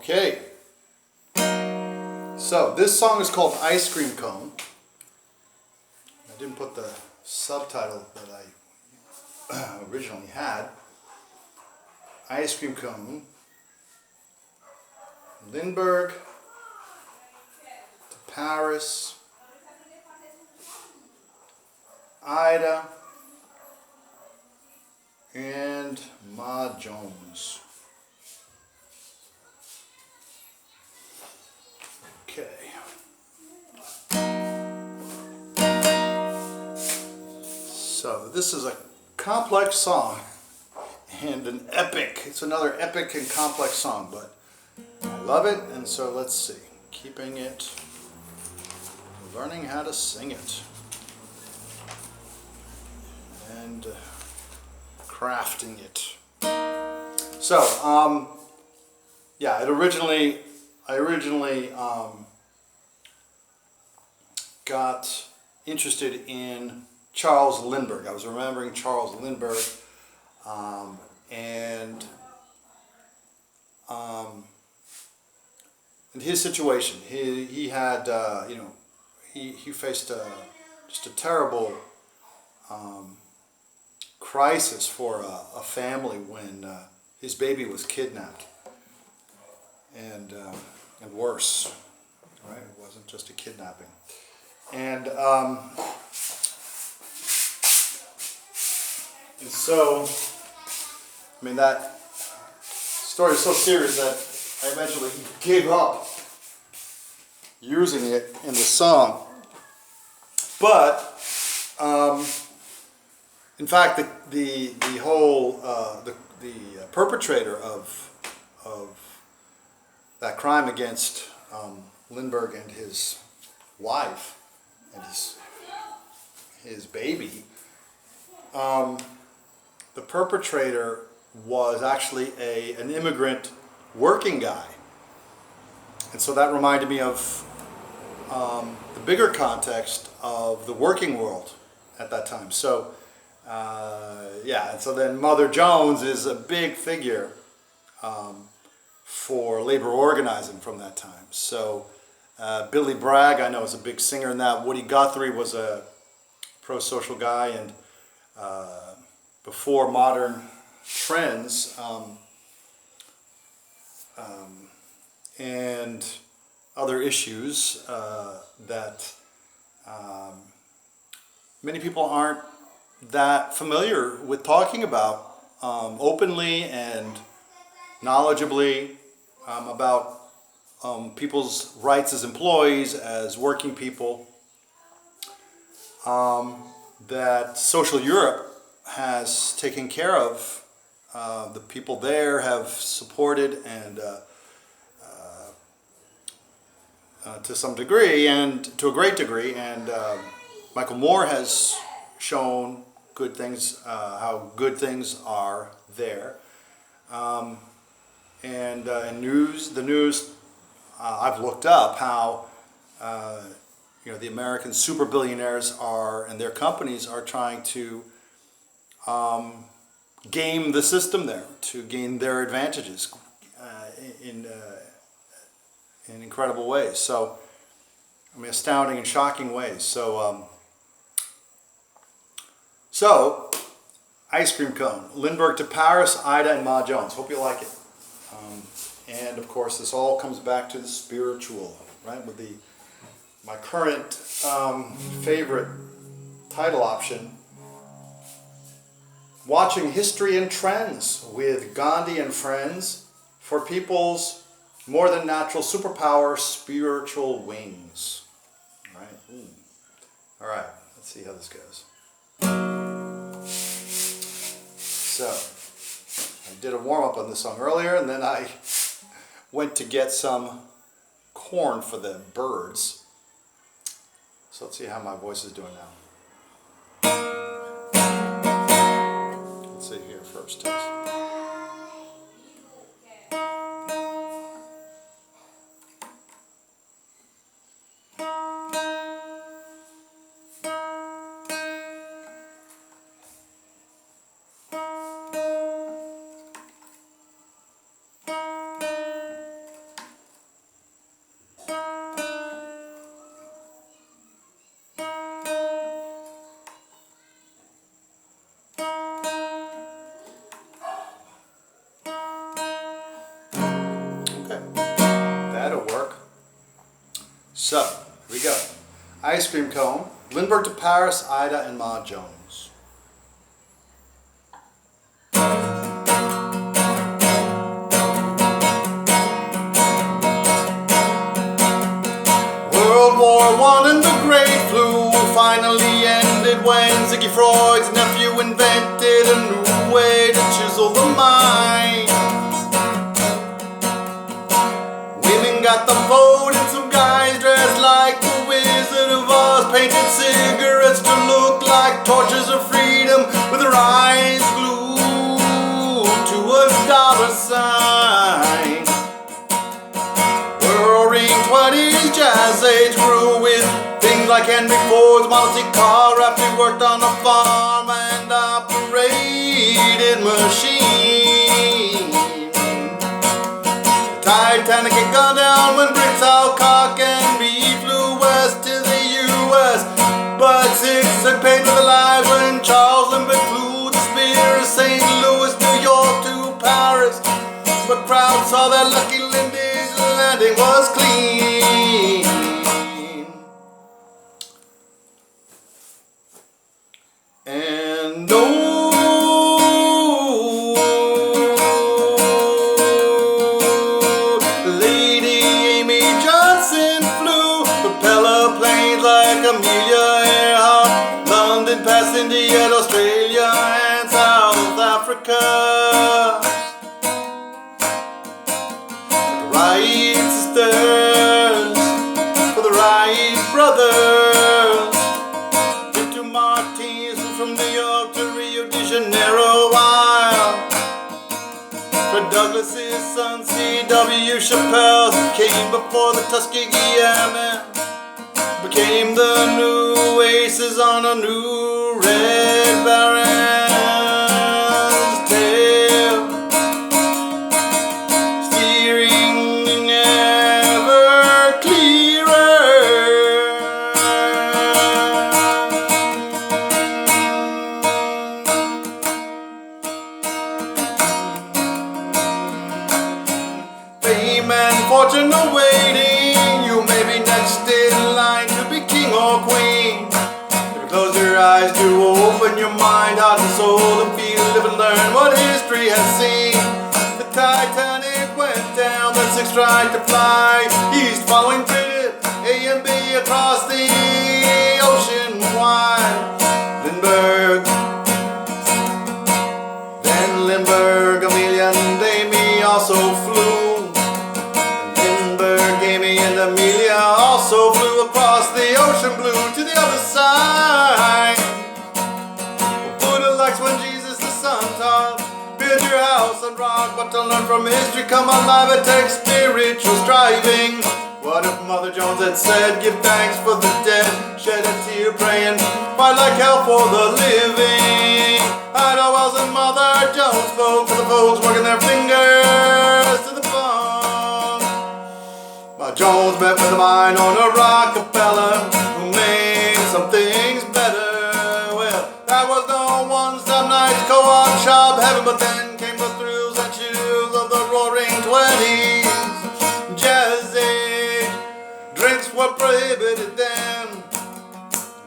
Okay, so this song is called Ice Cream Cone. I didn't put the subtitle that I originally had. Ice Cream Cone, Lindbergh to Paris, Ida, and Ma Jones. Okay. So this is a complex song and an epic. It's another epic and complex song, but I love it, and so let's see. Keeping it, learning how to sing it, and crafting it. So, yeah, I originally got interested in Charles Lindbergh. I was remembering Charles Lindbergh, and his situation. He had, he faced just a terrible crisis for a family when his baby was kidnapped, and worse, right? It wasn't just a kidnapping, and so, I mean, that story is so serious that I eventually gave up using it in the song. But in fact, the whole the perpetrator of that crime against Lindbergh and his wife and his baby, the perpetrator was actually an immigrant working guy, and so that reminded me of the bigger context of the working world at that time. So yeah, and so then Mother Jones is a big figure for labor organizing from that time. So Billy Bragg, I know, is a big singer in that. Woody Guthrie was a pro-social guy, and before modern trends and other issues that many people aren't that familiar with talking about openly and knowledgeably about people's rights as employees, as working people, that social Europe has taken care of. The people there have supported and to some degree, and to a great degree, and Michael Moore has shown good things, how good things are there, and the news, I've looked up how the American super billionaires are, and their companies are trying to game the system there to gain their advantages in incredible ways. So, I mean, astounding and shocking ways. So, Ice Cream Cone, Lindbergh to Paris, Ida, and Ma Jones. Hope you like it. And of course, this all comes back to the spiritual, right? With my current favorite title option, Watching History and Trends with Gandhi and Friends for People's More Than Natural Superpower Spiritual Wings. All right. All right, let's see how this goes. So, I did a warm-up on this song earlier, and then I went to get some corn for the birds. So let's see how my voice is doing now. Let's see here first. So, here we go. Ice cream cone. Lindbergh to Paris, Ida and Ma Jones. World War I and the Great Flu finally ended when Ziggy Freud's nephew invented a new way to chisel the mind. Women got the vote and some guys dressed like the Wizard of Oz painted cigarettes to look like torches of freedom with their eyes glued to a dollar sign. Roaring 20s jazz age grew with things like Henry Ford's Model T car after he worked on a farm and operated machines. Titanic had gone down when Brits Alcock and B flew west to the U.S. But six had paid for the lives when Charles Lindbergh flew the Spear, St. Louis, New York to Paris. But crowds saw that lucky Lindy's landing was clean. And past India, Australia and South Africa. The Wright sisters, for the Wright brothers, Victor Martinez from New York to Rio de Janeiro, while for Douglas's son C.W. Chappelle came before the Tuskegee Airmen, became the new aces on a new Red Baron's tail, steering ever clearer. Fame and fortune awaiting, you may be next in line to be king or queen. Close your eyes to open your mind, heart and soul, and feel, live and learn what history has seen. The Titanic went down, the six tried to fly east, following Britain, A and B across the ocean wide. Lindbergh, then Lindbergh, Amelia and Amy also flew. Lindbergh, Amy and Amelia also flew across the ocean blue to the other side. Buddha likes when Jesus the Son taught, build your house on rock, but to learn from history, come alive, it takes spiritual striving. What if Mother Jones had said, give thanks for the dead, shed a tear praying, fight like hell for the living? Ida Wells and Mother Jones spoke for the folks working their fingers to the bone. Ma Jones met with a mine owner Rockefeller, who made some things better. Well, that was no one-stop night co-op shop heaven, but then came the thrills and chills of the roaring 20s. Jazz age, drinks were prohibited then.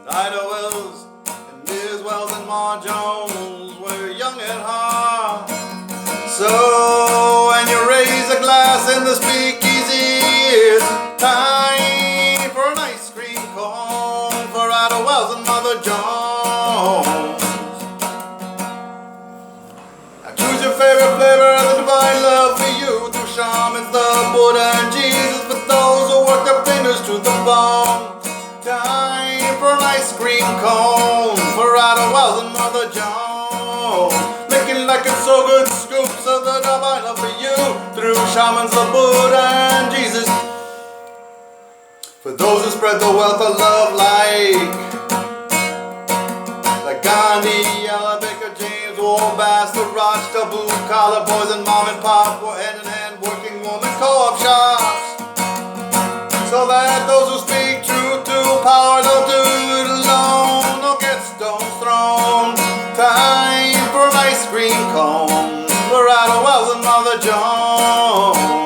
And Ida Wells and Ms. Wells and Ma Jones were young at heart. So when you raise a glass in the speakeasy, it's time for an ice cream cone for Ida Wells and Mother Jones. Now choose your favorite flavor of the divine love for you through shamans, the Buddha and Jesus, for those who work their fingers to the bone. Time for an ice cream cone for Ida Wells and Mother Jones. Licking like it's so good, scoops of the divine love for you through shamans, the Buddha and Jesus, for those who spread the wealth of love like Gandhi, Ella Baker, James Warbass, the Rochester blue collar boys and mom and pop were hand in hand working woman co-op shops, so that those who speak truth to power don't do it alone, don't get stones thrown. Time for an ice cream cone for Ida Wells and Mother Jones.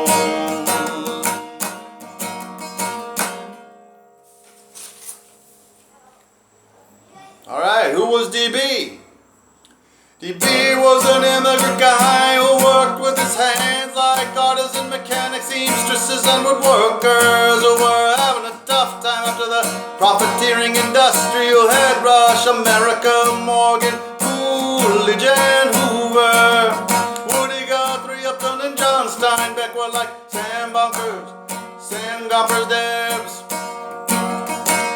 immigrant guy who worked with his hands like artisan mechanics, seamstresses and woodworkers who were having a tough time after the profiteering industrial head rush. America, Morgan, Coolidge and Hoover, Woody Guthrie, Upton and John Steinbeck were like Sam Bunkers, Sam Gompers, Debs,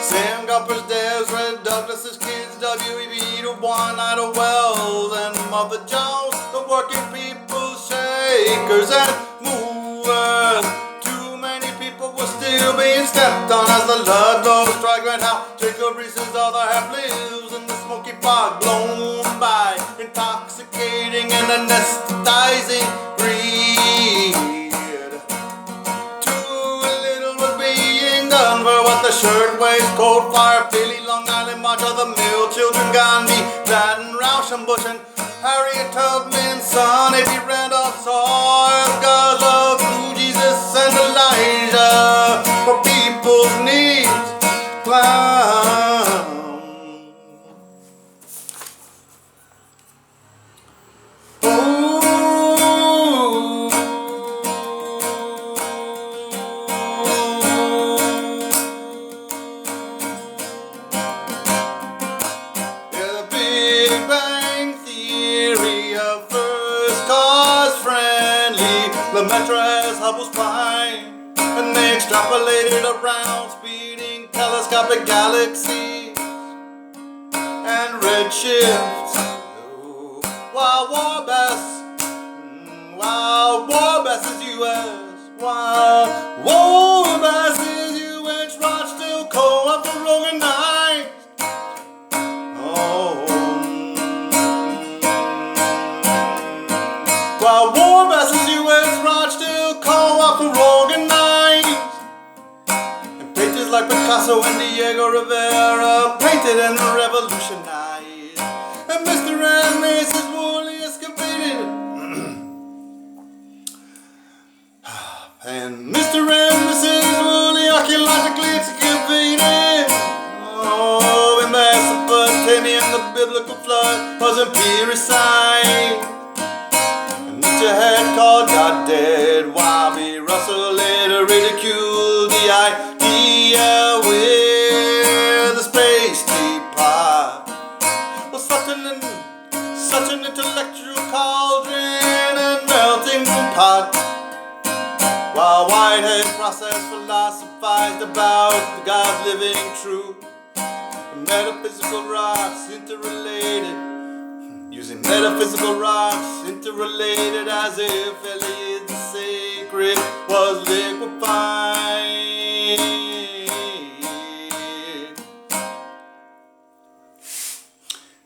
Sam Gompers, Debs, Red Douglas's kids, W.E.B. Du Bois, Ida Wells and Mother Jones, the working people's shakers and movers. Too many people were still being stepped on as the Ludlow strike went out. Jacob Reese's other half lives in the smoky fog blown by, intoxicating and anesthetizing greed. Too little was being done for what the shirtwaist-coat fire, Philly, Long Island March, of the mill children, Gandhi, Gladden, Rauschenbusch, and Harriet Tubman's son, A.P. Randolph, Sawyer, God love, Blue Jesus, and Elijah for people's needs. Clown. Lemaitre has Hubble's pine, and they extrapolated around speeding telescopic galaxies and redshifts. Wild Warbass is U.S. Wild Warbass is U.S. Rochdale Co-op for organized. Wild Warbass is U.S. Rochdale Co-op for organized. And painters like Picasso and Diego Rivera painted and revolutionized. And Mr. and Mrs. Woolley excavated. And Mr. and Mrs. Woolley archaeologically excavated. Oh, in Mesopotamia the biblical flood was empiricide. Had called God dead, while B. Russell later ridiculed the idea with a space teapot. Well, such an intellectual cauldron and melting pot. While Whitehead process philosophized about the God's living truth, metaphysical rocks interrelated. Using metaphysical rocks interrelated as if Eliot the sacred was liquefied.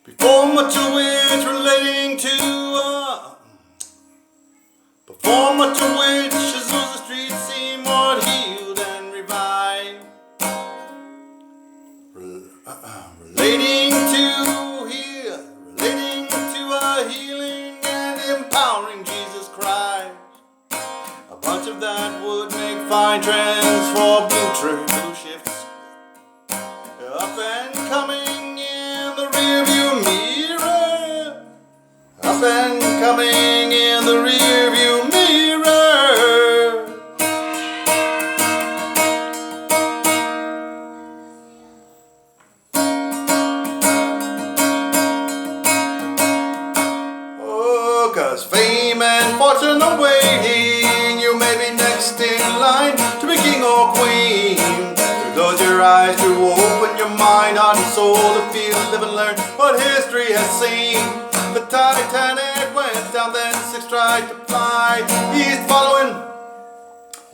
Before much of which relating to before much of which Azusa Street seemed more healed and revived. Relating to healing and empowering Jesus Christ. A bunch of that would make fine trends for blue shifts. Up and coming in the rearview mirror. Up and coming in the rearview mirror. Cause fame and fortune are waiting. You may be next in line to be king or queen. To close your eyes, to open your mind, heart and soul, to feel, live and learn what history has seen. The Titanic went down, then 6 tried to fly east, following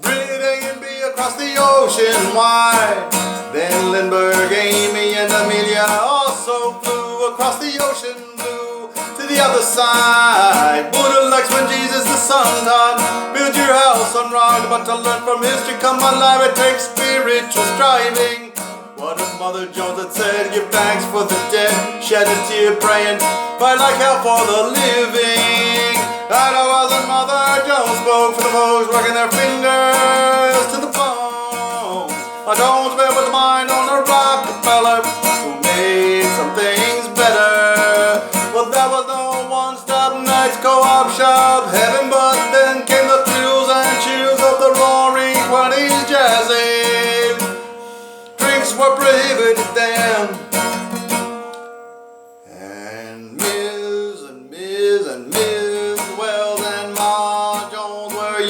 Brit A and B across the ocean wide. Then Lindbergh, Amy and Amelia also flew across the ocean blue to the other side. Buddha likes when Jesus the Son taught, build your house on rock, but to learn from history come alive, it takes spiritual striving. What if Mother Jones had said, give thanks for the dead, shed a tear praying, fight like hell for the living. And it wasn't Mother Jones spoke for the folks working their fingers to the bone. I don't spare with the mind on the Rockefeller who made some things better. Well, there was no one-stop nights, cold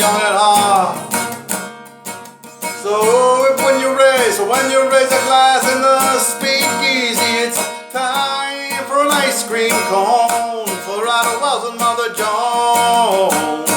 young at heart. So when you raise a glass in the speakeasy, it's time for an ice cream cone for Ida Wells and Mother Jones.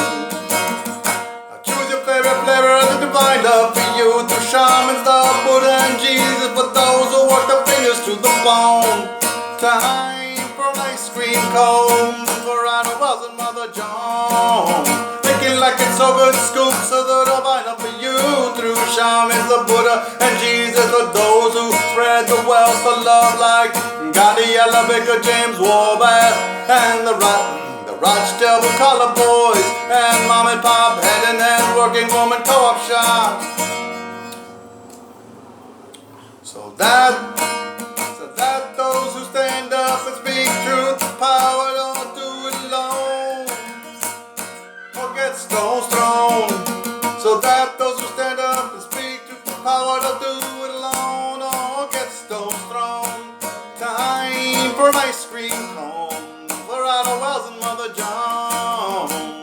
Choose your favorite flavor of the divine love for you through shamans, the Buddha and Jesus, for those who work their fingers to the bone. Time for an ice cream cone for Ida Wells and Mother Jones. Making like it's so good, scoops of the divine love for you through shamans, the Buddha and Jesus, for those who spread the wealth of love like Gandhi, Alabica, James Warbath, and the Rochdale Color Boys, and Mom and Pop Head and Working Woman Co-op Shops. So that those who stand up and speak truth to power don't do it alone or get stones thrown. So that those who stand up and speak truth to power don't do it alone or get stones thrown. Time for an ice cream cone for Ida Wells and Mother Jones.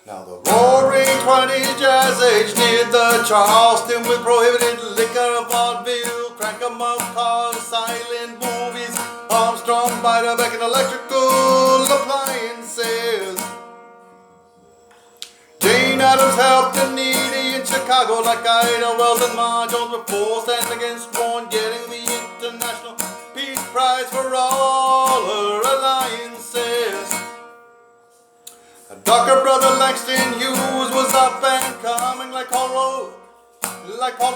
Now the roaring 20s jazz age near the Charleston with prohibited liquor, vaudeville, crank 'em up cars, silent movies, Armstrong, Biter, Beck and electrical appliances. Jane Addams helped the needy in Chicago like Ida Wells and Ma Jones before standing against war and getting the International Peace Prize for all her alliances. Dr. Brother Langston Hughes was up and coming like Paul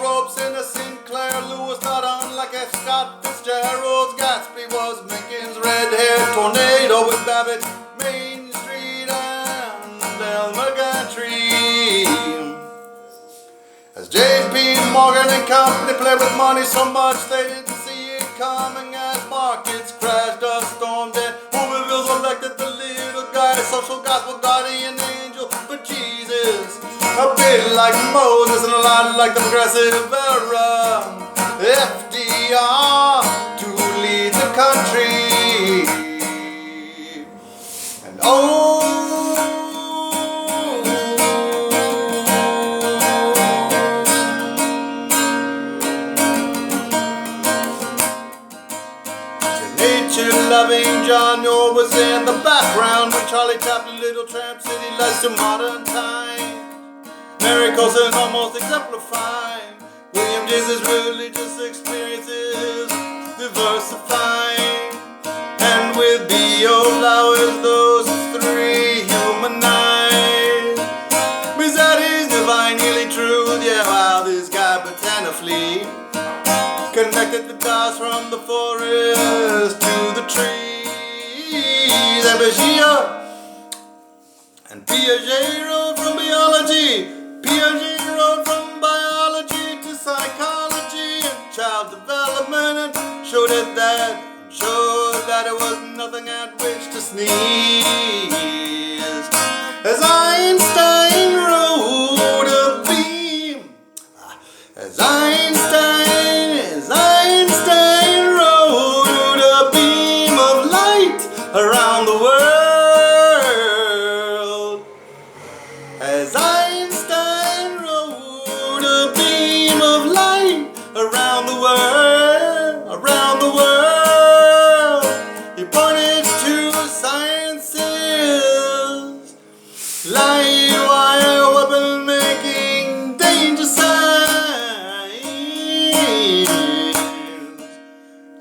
Robeson, a Sinclair Lewis, not unlike F. Scott Fitzgerald's Gatsby was Mencken's red-haired tornado with Babbitt, Main Street, and Elmer Gantry. As J.P. Morgan and company played with money so much they didn't see it coming as markets crashed, dust stormed, and Hooverville's elected the little guy, social gospel guardian angel for Jesus. A bit like Moses and a lot like the progressive era. FDR to lead the country. And nature-loving John Muir was in the background when Charlie Chaplin, Little Tramp City lights to modern times. Mary Colson almost exemplifying William James's religious experiences diversifying, and with B.O. Flowers those three humanized. Miss Addie's divine healing truth, yeah, wow, this guy Botana Flea connected the dots from the forest to the trees. And Bashia and Piaget wrote from biology. Piaget wrote from biology to psychology and child development, and showed that it was nothing at which to sneeze. As Einstein rode a beam, as Einstein rode a beam of light around the world. As Einstein rode a beam of light around the world, he pointed to sciences, light wire weapon making danger signs,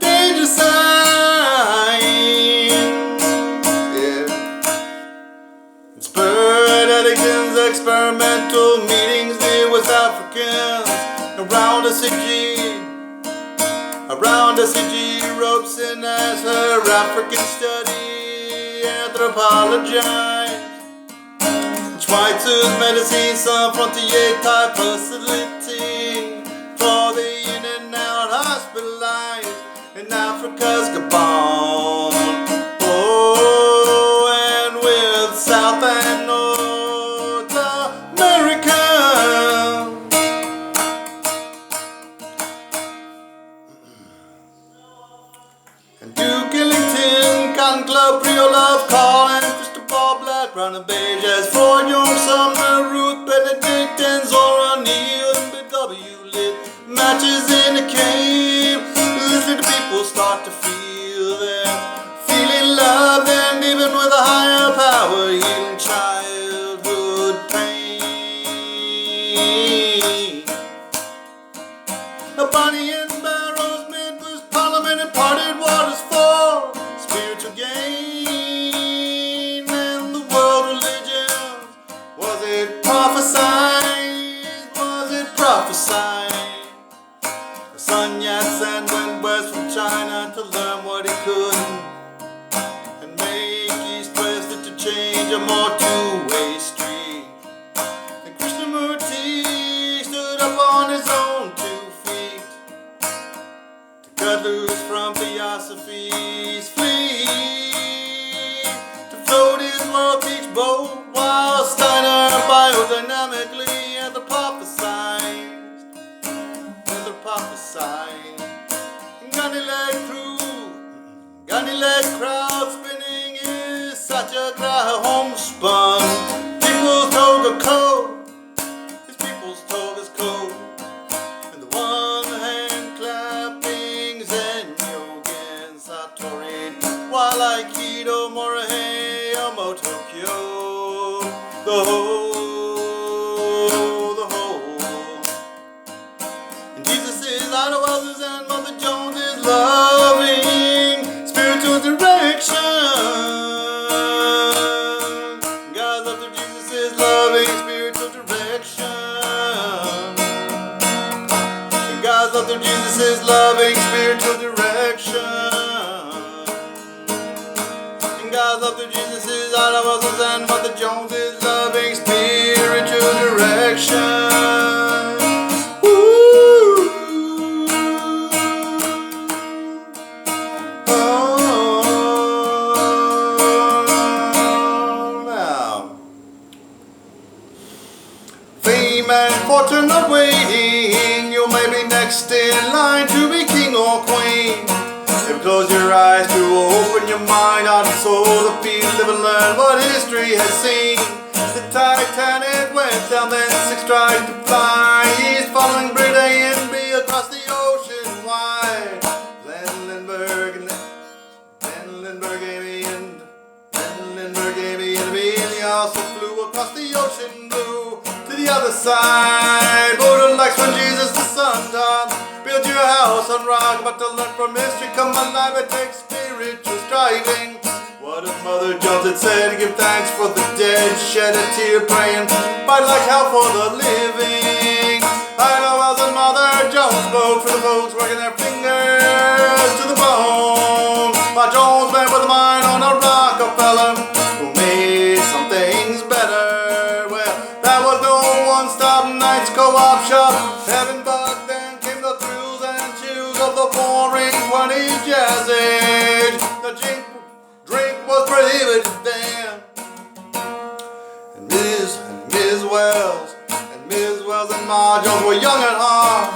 danger signs, yeah. Spurred Eddington's experimental meetings there with Africans around a CG Robeson as her African study anthropologized. Schweitzer's medicine, some frontier type facility for the in and out hospitalized in Africa's Gabon. Oh, and with South and North America, love, Creole love calling, Cristobal Black, Brown and Beige, as Ford, Young, Sumner, Ruth, Benedict, and Zora Neale, and B.W. lit matches in a cave. Listening to people start to feel them, feeling loved, and even with a higher power, healing childhood pain. Now Bonnie and Barrows, Midwest Parliament, and parted waters for spiritual gain. And the world religion, was it prophesied? Was it prophesied? The Sun Yat-sen went west from China to learn what he could and make east-west interchange a more two-way street. And Krishnamurti stood up on his own 2 feet to cut loose from Theosophy's fleet, to float his World Beach boat while Steiner biodynamically prophesied. Gandhi-led crowd spinning is satyagraha homespun. People's toga code, his people's toga's code, and the one hand clapping Zen Yogen Satori, while Aikido Morihei Omo Tokyo, the whole. Ida Wells and Mother Jones is loving spiritual direction. God's love through Jesus is loving spiritual direction. And God's love through Jesus is loving spiritual direction. And God's love through Jesus is Ida Wells and Mother Jones is loving spiritual direction. And fortune not waiting, you may be next in line to be king or queen. If you close your eyes to open your mind, heart and soul to feel, live and learn what history has seen. The Titanic went down, then 6 tried to fly east, following Britain and B across the ocean wide. Then Lindbergh gave me and he also flew across the ocean blue. The other side, Buddha likes when Jesus the sun taught, build your house on rock, but to learn from history, come alive, it takes spiritual striving. What if Mother Jones had said, give thanks for the dead, shed a tear praying, fight like hell for the living. Ida Wells and Mother Jones spoke for the folks working their fingers to the bone. My Jones man with a mind on a Rockefeller, who made some things better. One-stop nights co-op shop, heaven, but then came the thrills and chills of the boring 20s jazz age. The drink was prohibited then, and Ms. Wells and Ma Jones were young at heart.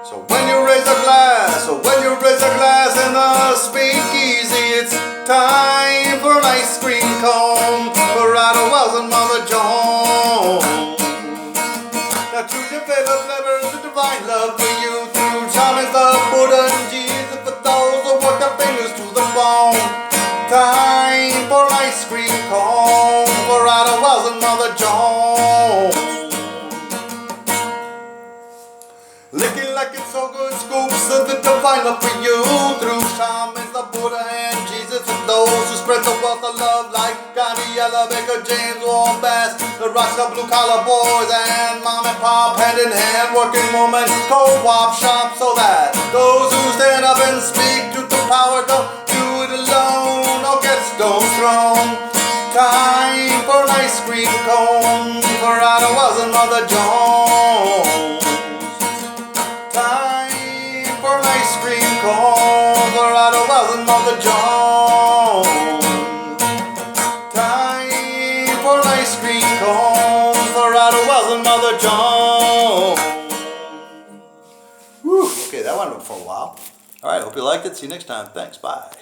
So when you raise a glass in the speakeasy, it's time for an ice cream cone for Ida Wells and Mother Jones. Now choose your favorite flavors, the divine love for you through Thomas, the Buddha, and Jesus, for those who work their fingers to the bone. Time for ice cream cone for Ida Wells and Mother Jones. Licking like it's so good, scoops of the divine love for you through shamans, the Buddha, and Jesus, and those who spread the wealth of love like Gandhi, Ella Baker, James Warren Bass, the rockstar blue collar boys, and mom and pop hand in hand, working woman co-op shop, so that those who stand up and speak truth to power don't do it alone or get stones thrown. Time for an ice cream cone for Ida Wells and Mother Jones. Time for an ice cream cone for Ida Wells and Mother Jones. Time for an ice cream cone for Ida Wells and Mother Jones. Whew. Okay, that went on for a while. All right, hope you liked it. See you next time. Thanks. Bye.